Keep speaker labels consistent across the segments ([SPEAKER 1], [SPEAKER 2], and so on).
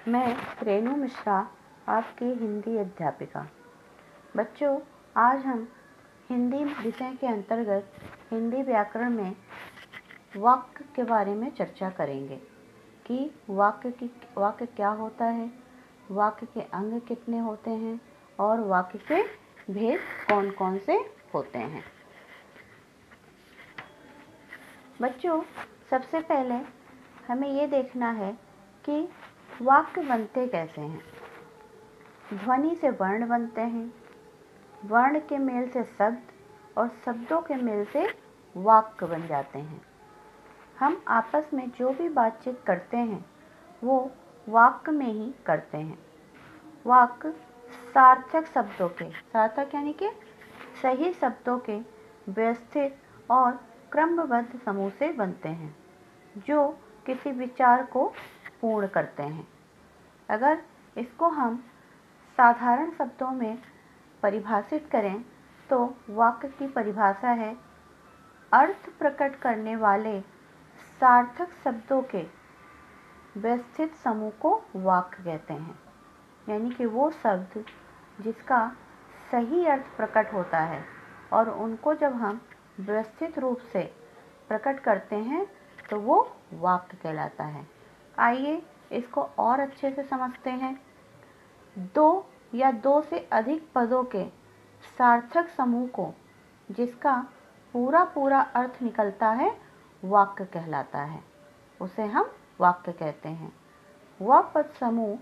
[SPEAKER 1] मैं रेणु मिश्रा, आपकी हिंदी अध्यापिका। बच्चों, आज हम हिंदी विषय के अंतर्गत हिंदी व्याकरण में वाक्य के बारे में चर्चा करेंगे कि वाक्य क्या होता है, वाक्य के अंग कितने होते हैं और वाक्य के भेद कौन कौन से होते हैं। बच्चों, सबसे पहले हमें ये देखना है कि वाक्य बनते कैसे हैं। ध्वनि से वर्ण बनते हैं, वर्ण के मेल से शब्द और शब्दों के मेल से वाक्य बन जाते हैं। हम आपस में जो भी बातचीत करते हैं वो वाक्य में ही करते हैं। वाक्य सार्थक शब्दों के, सार्थक यानी कि सही शब्दों के व्यवस्थित और क्रमबद्ध समूह से बनते हैं जो किसी विचार को पूर्ण करते हैं। अगर इसको हम साधारण शब्दों में परिभाषित करें तो वाक्य की परिभाषा है अर्थ प्रकट करने वाले सार्थक शब्दों के व्यवस्थित समूह को वाक्य कहते हैं। यानी कि वो शब्द जिसका सही अर्थ प्रकट होता है और उनको जब हम व्यवस्थित रूप से प्रकट करते हैं तो वो वाक्य कहलाता है। आइए इसको और अच्छे से समझते हैं। दो या दो से अधिक पदों के सार्थक समूह को जिसका पूरा अर्थ निकलता है वाक्य कहलाता है, उसे हम वाक्य कहते हैं। वह पद समूह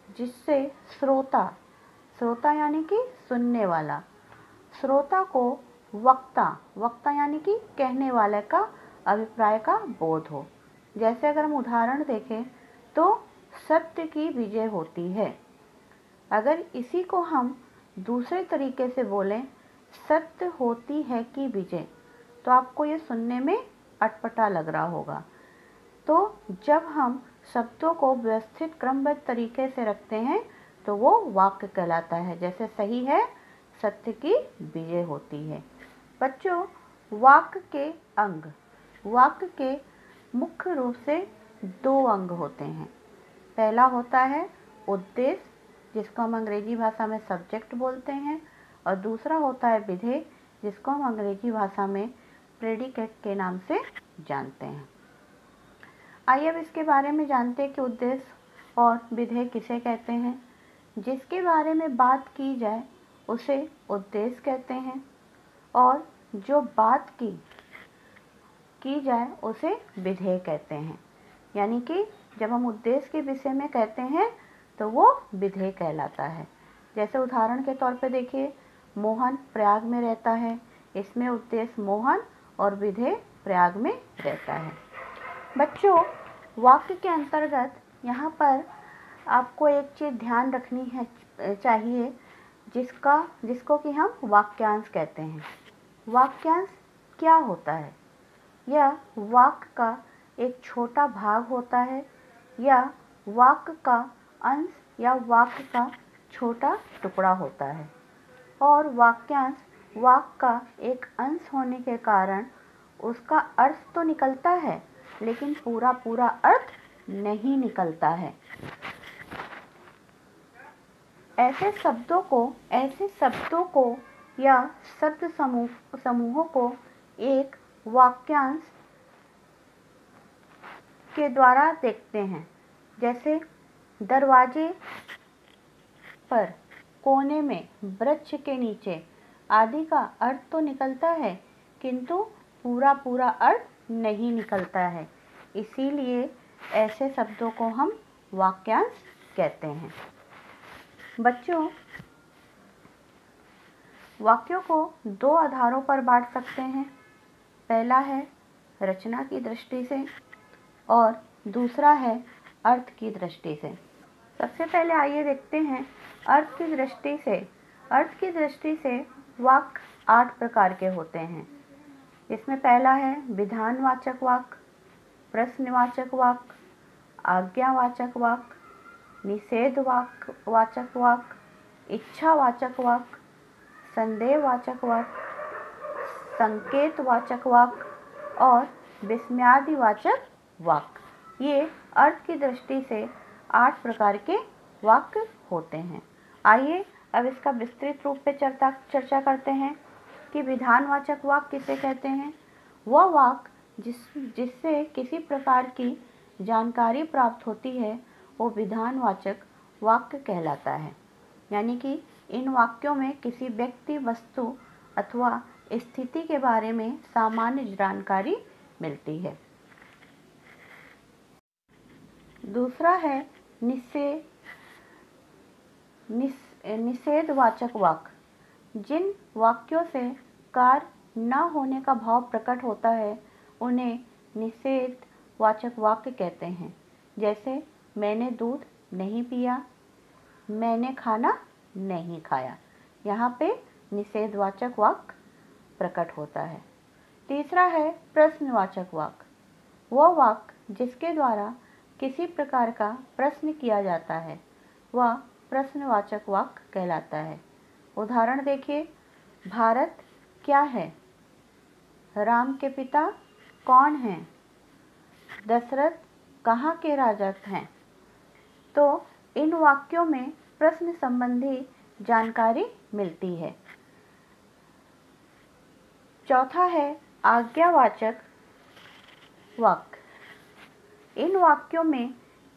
[SPEAKER 1] जिससे श्रोता यानी कि सुनने वाला, श्रोता को वक्ता यानी कि कहने वाले का अभिप्राय का बोध हो। जैसे अगर हम उदाहरण देखें तो सत्य की विजय होती है। अगर इसी को हम दूसरे तरीके से बोलें, सत्य होती है कि विजय, तो आपको ये सुनने में अटपटा लग रहा होगा। तो जब हम शब्दों को व्यवस्थित क्रमबद्ध तरीके से रखते हैं तो वो वाक्य कहलाता है। जैसे सही है, सत्य की विजय होती है। बच्चों, वाक्य के अंग, वाक्य के मुख्य रूप से दो अंग होते हैं। पहला होता है उद्देश्य, जिसको हम अंग्रेजी भाषा में सब्जेक्ट बोलते हैं, और दूसरा होता है विधेय, जिसको हम अंग्रेजी भाषा में प्रेडिकेट के नाम से जानते हैं। आइए अब इसके बारे में जानते हैं कि उद्देश्य और विधेय किसे कहते हैं। जिसके बारे में बात की जाए उसे उद्देश्य कहते हैं और जो बात की जाए उसे विधेय कहते हैं। यानी कि जब हम उद्देश्य के विषय में कहते हैं तो वो विधेय कहलाता है। जैसे उदाहरण के तौर पे देखिए, मोहन प्रयाग में रहता है, इसमें उद्देश्य मोहन और विधेय प्रयाग में रहता है। बच्चों, वाक्य के अंतर्गत यहाँ पर आपको एक चीज़ ध्यान रखनी है चाहिए, जिसको कि हम वाक्यांश कहते हैं। वाक्यांश क्या होता है? यह वाक्य का एक छोटा भाग होता है या वाक्य का अंश या वाक्य का छोटा टुकड़ा होता है। और वाक्यांश वाक्य का एक अंश होने के कारण उसका अर्थ तो निकलता है लेकिन पूरा अर्थ नहीं निकलता है। ऐसे शब्दों को या शब्द समूहों को एक वाक्यांश के द्वारा देखते हैं। जैसे दरवाजे पर, कोने में, वृक्ष के नीचे आदि का अर्थ तो निकलता है किंतु पूरा अर्थ नहीं निकलता है। इसीलिए ऐसे शब्दों को हम वाक्यांश कहते हैं। बच्चों, वाक्यों को दो आधारों पर बांट सकते हैं। पहला है रचना की दृष्टि से और दूसरा है अर्थ की दृष्टि से। सबसे पहले आइए देखते हैं अर्थ की दृष्टि से। अर्थ की दृष्टि से वाक्य 8 प्रकार के होते हैं। इसमें पहला है विधानवाचक वाक्य, प्रश्नवाचक वाक्य, आज्ञावाचक वाक्य, निषेधवाचक वाक्य, इच्छावाचक वाक्य, संदेहवाचक वाक्य, संकेतवाचक वाक्य और विस्मयादिवाचक वाक्य। ये अर्थ की दृष्टि से 8 प्रकार के वाक्य होते हैं। आइए अब इसका विस्तृत रूप में चर्चा करते हैं कि विधानवाचक वाक्य किसे कहते हैं। वह वाक्य जिससे किसी प्रकार की जानकारी प्राप्त होती है वो विधानवाचक वाक्य कहलाता है। यानी कि इन वाक्यों में किसी व्यक्ति, वस्तु अथवा स्थिति के बारे में सामान्य जानकारी मिलती है। दूसरा है निषेधवाचक वाक्य। जिन वाक्यों से कार्य न होने का भाव प्रकट होता है उन्हें निषेधवाचक वाक्य कहते हैं। जैसे मैंने दूध नहीं पिया, मैंने खाना नहीं खाया। यहाँ पे निषेधवाचक वाक्य प्रकट होता है। तीसरा है प्रश्नवाचक वाक्य। वह वाक्य जिसके द्वारा किसी प्रकार का प्रश्न किया जाता है वह प्रश्नवाचक वाक्य कहलाता है। उदाहरण देखिए, भारत क्या है? राम के पिता कौन हैं? दशरथ कहाँ के राजा हैं? तो इन वाक्यों में प्रश्न संबंधी जानकारी मिलती है। चौथा है आज्ञावाचक वाक्य। इन वाक्यों में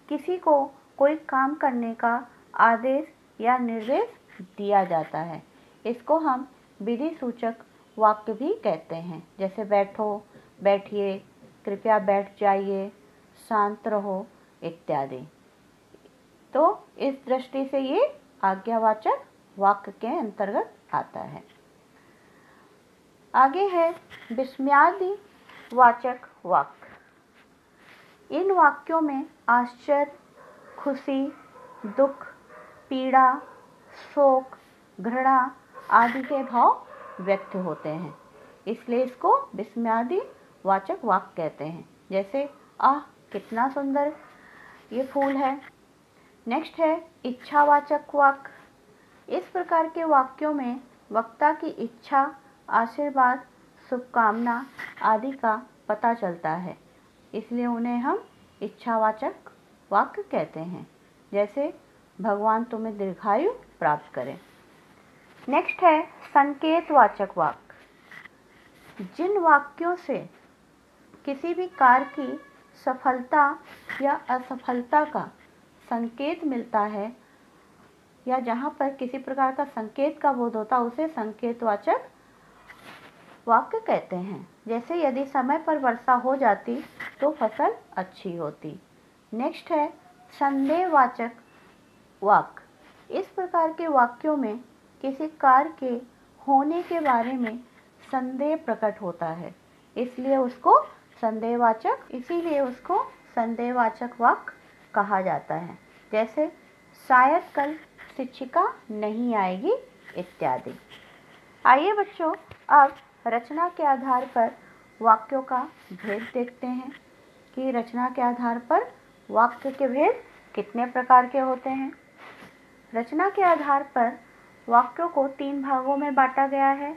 [SPEAKER 1] किसी को कोई काम करने का आदेश या निर्देश दिया जाता है। इसको हम विधि सूचक वाक्य भी कहते हैं। जैसे बैठो, बैठिए, कृपया बैठ जाइए, शांत रहो इत्यादि। तो इस दृष्टि से ये आज्ञावाचक वाक्य के अंतर्गत आता है। आगे है विस्मयादि वाचक वाक्य। इन वाक्यों में आश्चर्य, खुशी, दुख, पीड़ा, शोक, घृणा आदि के भाव व्यक्त होते हैं, इसलिए इसको विस्मयादि वाचक वाक्य कहते हैं। जैसे आह कितना सुंदर ये फूल है। नेक्स्ट है इच्छावाचक वाक्य। इस प्रकार के वाक्यों में वक्ता की इच्छा, आशीर्वाद, शुभकामना आदि का पता चलता है, इसलिए उन्हें हम इच्छावाचक वाक्य कहते हैं। जैसे भगवान तुम्हें दीर्घायु प्राप्त करें। नेक्स्ट है संकेतवाचक वाक्य। जिन वाक्यों से किसी भी कार्य की सफलता या असफलता का संकेत मिलता है या जहाँ पर किसी प्रकार का संकेत का बोध होता है उसे संकेतवाचक वाक्य कहते हैं। जैसे यदि समय पर वर्षा हो जाती तो फसल अच्छी होती। नेक्स्ट है संदेहवाचक वाक्य। इस प्रकार के वाक्यों में किसी कार्य के होने के बारे में संदेह प्रकट होता है, इसीलिए उसको संदेहवाचक वाक्य कहा जाता है। जैसे शायद कल शिक्षिका नहीं आएगी इत्यादि। आइए बच्चों, अब रचना के आधार पर वाक्यों का भेद देखते हैं कि रचना के आधार पर वाक्य के भेद कितने प्रकार के होते हैं। रचना के आधार पर वाक्यों को 3 भागों में बांटा गया है: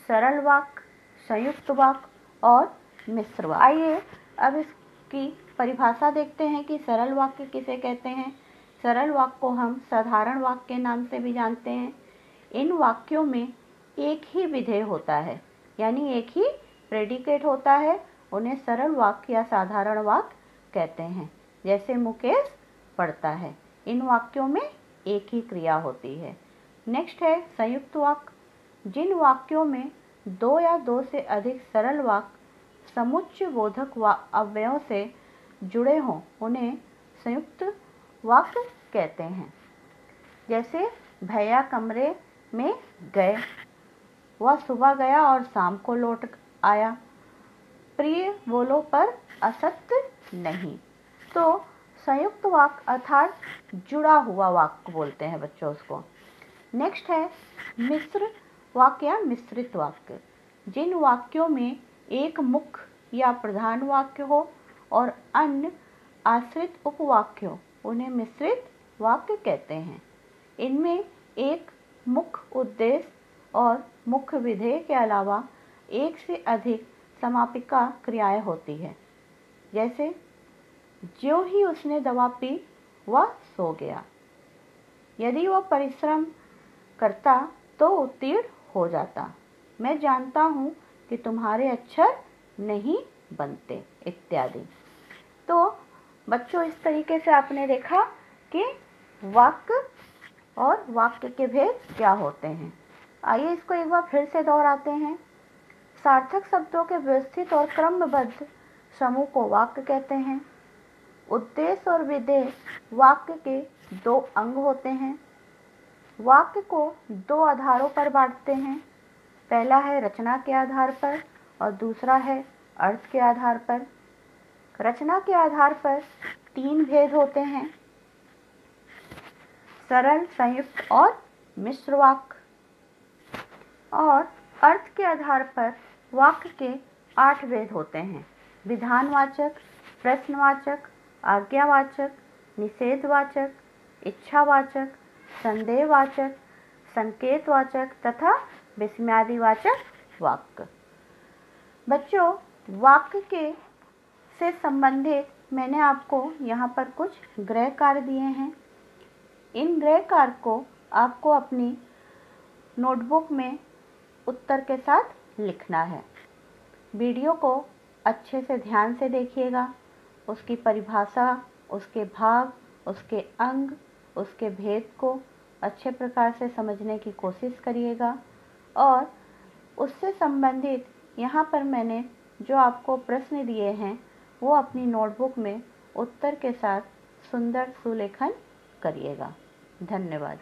[SPEAKER 1] सरल वाक्य, संयुक्त वाक्य और मिश्र वाक्य। आइए अब इसकी परिभाषा देखते हैं कि सरल वाक्य किसे कहते हैं। सरल वाक्य को हम साधारण वाक्य के नाम से भी जानते हैं। इन वाक्यों में एक ही विधेय होता है, यानी एक ही प्रेडिकेट होता है, उन्हें सरल वाक्य या साधारण वाक्य कहते हैं। जैसे मुकेश पढ़ता है, इन वाक्यों में एक ही क्रिया होती है। नेक्स्ट है संयुक्त वाक्य। जिन वाक्यों में 2 या 2 से अधिक सरल वाक्य समुच्चय बोधक अवयवों से जुड़े हों उन्हें संयुक्त वाक्य कहते हैं। जैसे भैया कमरे में गए, वह सुबह गया और शाम को लौट आया, प्रिय बोलो पर असत्य नहीं। तो संयुक्त वाक्य अर्थात जुड़ा हुआ वाक्य बोलते हैं बच्चों उसको। नेक्स्ट है मिश्र वाक्य या मिश्रित वाक्य। जिन वाक्यों में एक मुख्य या प्रधान वाक्य हो और अन्य आश्रित उपवाक्य हो उन्हें मिश्रित वाक्य कहते हैं। इनमें एक मुख्य उद्देश्य और मुख्य विधेय के अलावा एक से अधिक समापिका क्रियाएं होती है। जैसे ज्यों ही उसने दवा पी वह सो गया। यदि वह परिश्रम करता तो उत्तीर्ण हो जाता। मैं जानता हूँ कि तुम्हारे अक्षर नहीं बनते, इत्यादि। तो बच्चों, इस तरीके से आपने देखा कि वाक्य और वाक्य के भेद क्या होते हैं। आइए इसको एक बार फिर से दोहराते हैं। सार्थक शब्दों के व्यवस्थित और क्रमबद्ध समूह को वाक्य कहते हैं। उद्देश्य और विधेय वाक्य के दो अंग होते हैं। वाक्य को दो आधारों पर बांटते हैं। पहला है रचना के आधार पर और दूसरा है अर्थ के आधार पर। रचना के आधार पर तीन भेद होते हैं: सरल, संयुक्त और मिश्र वाक्य। और अर्थ के आधार पर वाक्य के 8 भेद होते हैं: विधानवाचक, प्रश्नवाचक, आज्ञावाचक, निषेधवाचक, इच्छावाचक, संदेहवाचक, संकेतवाचक तथा विस्मयादिवाचक वाक्य। बच्चों, वाक्य के से संबंधित मैंने आपको यहाँ पर कुछ गृह कार्य दिए हैं। इन गृह कार्य को आपको अपनी नोटबुक में उत्तर के साथ लिखना है। वीडियो को अच्छे से ध्यान से देखिएगा, उसकी परिभाषा, उसके भाग, उसके अंग, उसके भेद को अच्छे प्रकार से समझने की कोशिश करिएगा। और उससे संबंधित यहाँ पर मैंने जो आपको प्रश्न दिए हैं वो अपनी नोटबुक में उत्तर के साथ सुंदर सुलेखन करिएगा। धन्यवाद।